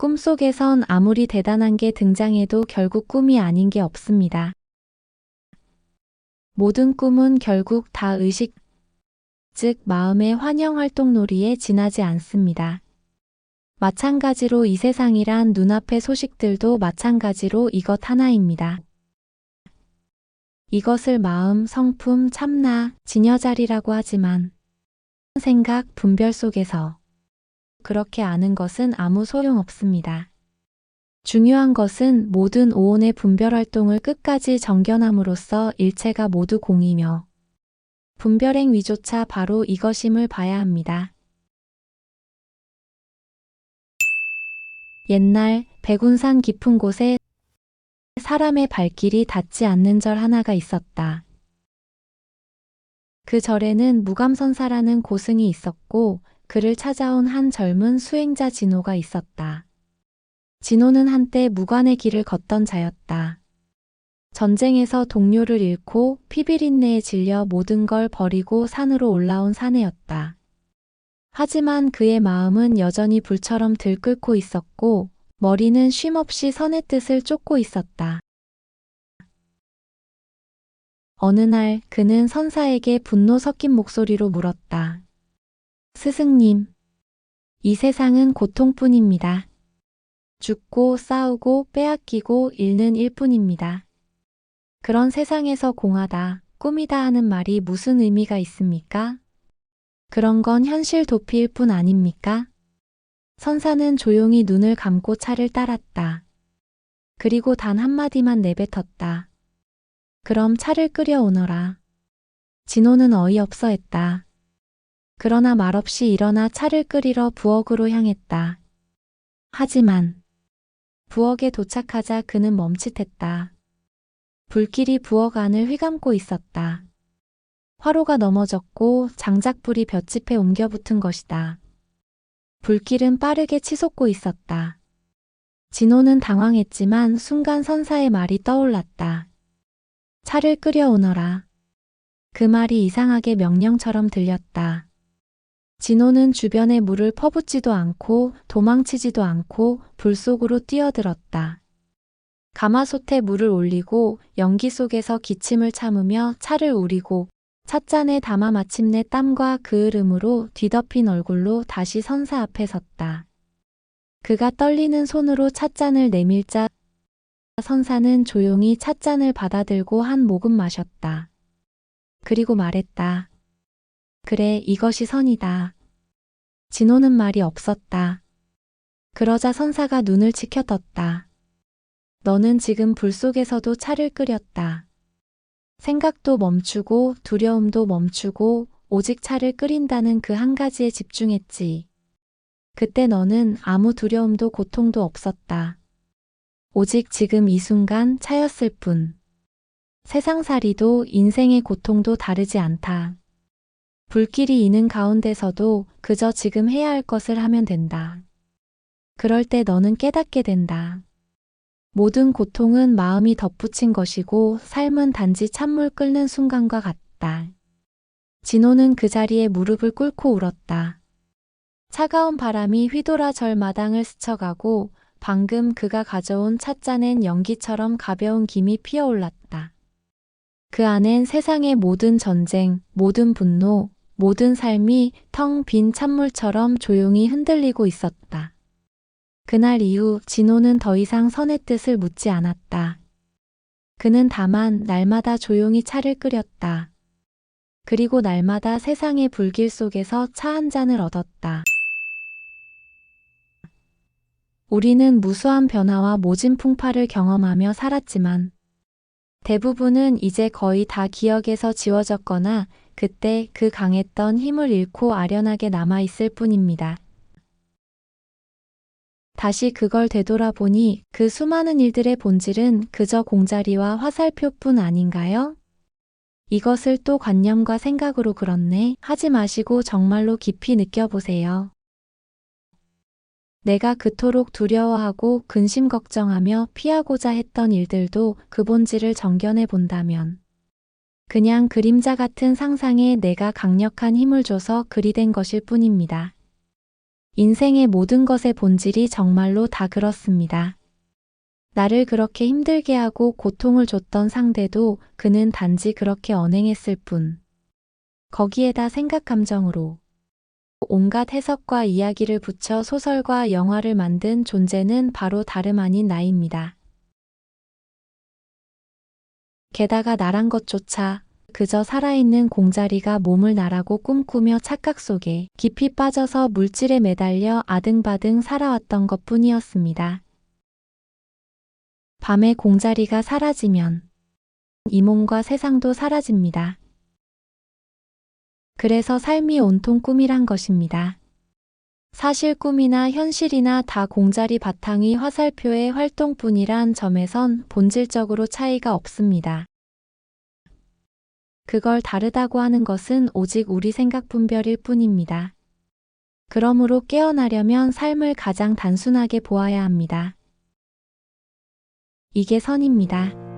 꿈속에선 아무리 대단한 게 등장해도 결국 꿈이 아닌 게 없습니다. 모든 꿈은 결국 다 의식, 즉 마음의 환영 활동놀이에 지나지 않습니다. 마찬가지로 이 세상이란 눈앞의 소식들도 마찬가지로 이것 하나입니다. 이것을 마음, 성품, 참나, 진여자리라고 하지만 생각, 분별 속에서 그렇게 아는 것은 아무 소용없습니다. 중요한 것은 모든 오온의 분별 활동을 끝까지 정견함으로써 일체가 모두 공이며 분별행 위조차 바로 이것임을 봐야 합니다. 옛날 백운산 깊은 곳에 사람의 발길이 닿지 않는 절 하나가 있었다. 그 절에는 무감선사라는 고승이 있었고 그를 찾아온 한 젊은 수행자 진호가 있었다. 진호는 한때 무관의 길을 걷던 자였다. 전쟁에서 동료를 잃고 피비린내에 질려 모든 걸 버리고 산으로 올라온 사내였다. 하지만 그의 마음은 여전히 불처럼 들끓고 있었고 머리는 쉼없이 선의 뜻을 쫓고 있었다. 어느 날 그는 선사에게 분노 섞인 목소리로 물었다. 스승님, 이 세상은 고통뿐입니다. 죽고 싸우고 빼앗기고 잃는 일뿐입니다. 그런 세상에서 공하다, 꿈이다 하는 말이 무슨 의미가 있습니까? 그런 건 현실 도피일 뿐 아닙니까? 선사는 조용히 눈을 감고 차를 따랐다. 그리고 단 한마디만 내뱉었다. 그럼 차를 끓여오너라. 진호는 어이없어 했다. 그러나 말없이 일어나 차를 끓이러 부엌으로 향했다. 하지만 부엌에 도착하자 그는 멈칫했다. 불길이 부엌 안을 휘감고 있었다. 화로가 넘어졌고 장작불이 볏짚에 옮겨 붙은 것이다. 불길은 빠르게 치솟고 있었다. 진호는 당황했지만 순간 선사의 말이 떠올랐다. 차를 끓여오너라. 그 말이 이상하게 명령처럼 들렸다. 진호는 주변에 물을 퍼붓지도 않고 도망치지도 않고 불 속으로 뛰어들었다. 가마솥에 물을 올리고 연기 속에서 기침을 참으며 차를 우리고 찻잔에 담아 마침내 땀과 그을음으로 뒤덮인 얼굴로 다시 선사 앞에 섰다. 그가 떨리는 손으로 찻잔을 내밀자 선사는 조용히 찻잔을 받아들고 한 모금 마셨다. 그리고 말했다. 그래, 이것이 선이다. 진호는 말이 없었다. 그러자 선사가 눈을 치켜떴다. 너는 지금 불 속에서도 차를 끓였다. 생각도 멈추고 두려움도 멈추고 오직 차를 끓인다는 그 한 가지에 집중했지. 그때 너는 아무 두려움도 고통도 없었다. 오직 지금 이 순간 차였을 뿐. 세상살이도 인생의 고통도 다르지 않다. 불길이 있는 가운데서도 그저 지금 해야 할 것을 하면 된다. 그럴 때 너는 깨닫게 된다. 모든 고통은 마음이 덧붙인 것이고 삶은 단지 찬물 끓는 순간과 같다. 진호는 그 자리에 무릎을 꿇고 울었다. 차가운 바람이 휘돌아 절 마당을 스쳐가고 방금 그가 가져온 찻잔엔 연기처럼 가벼운 김이 피어올랐다. 그 안엔 세상의 모든 전쟁, 모든 분노, 모든 삶이 텅 빈 찬물처럼 조용히 흔들리고 있었다. 그날 이후 진호는 더 이상 선의 뜻을 묻지 않았다. 그는 다만 날마다 조용히 차를 끓였다. 그리고 날마다 세상의 불길 속에서 차 한 잔을 얻었다. 우리는 무수한 변화와 모진 풍파를 경험하며 살았지만 대부분은 이제 거의 다 기억에서 지워졌거나 그때 그 강했던 힘을 잃고 아련하게 남아있을 뿐입니다. 다시 그걸 되돌아보니 그 수많은 일들의 본질은 그저 공자리와 화살표뿐 아닌가요? 이것을 또 관념과 생각으로 그렇네 하지 마시고 정말로 깊이 느껴보세요. 내가 그토록 두려워하고 근심 걱정하며 피하고자 했던 일들도 그 본질을 정견해 본다면 그냥 그림자 같은 상상에 내가 강력한 힘을 줘서 그리 된 것일 뿐입니다. 인생의 모든 것의 본질이 정말로 다 그렇습니다. 나를 그렇게 힘들게 하고 고통을 줬던 상대도 그는 단지 그렇게 언행했을 뿐. 거기에다 생각 감정으로 온갖 해석과 이야기를 붙여 소설과 영화를 만든 존재는 바로 다름 아닌 나입니다. 게다가 나란 것조차 그저 살아있는 공자리가 몸을 나라고 꿈꾸며 착각 속에 깊이 빠져서 물질에 매달려 아등바등 살아왔던 것뿐이었습니다. 밤에 공자리가 사라지면 이 몸과 세상도 사라집니다. 그래서 삶이 온통 꿈이란 것입니다. 사실 꿈이나 현실이나 다 공자리 바탕이 화살표의 활동뿐이란 점에선 본질적으로 차이가 없습니다. 그걸 다르다고 하는 것은 오직 우리 생각 분별일 뿐입니다. 그러므로 깨어나려면 삶을 가장 단순하게 보아야 합니다. 이게 선입니다.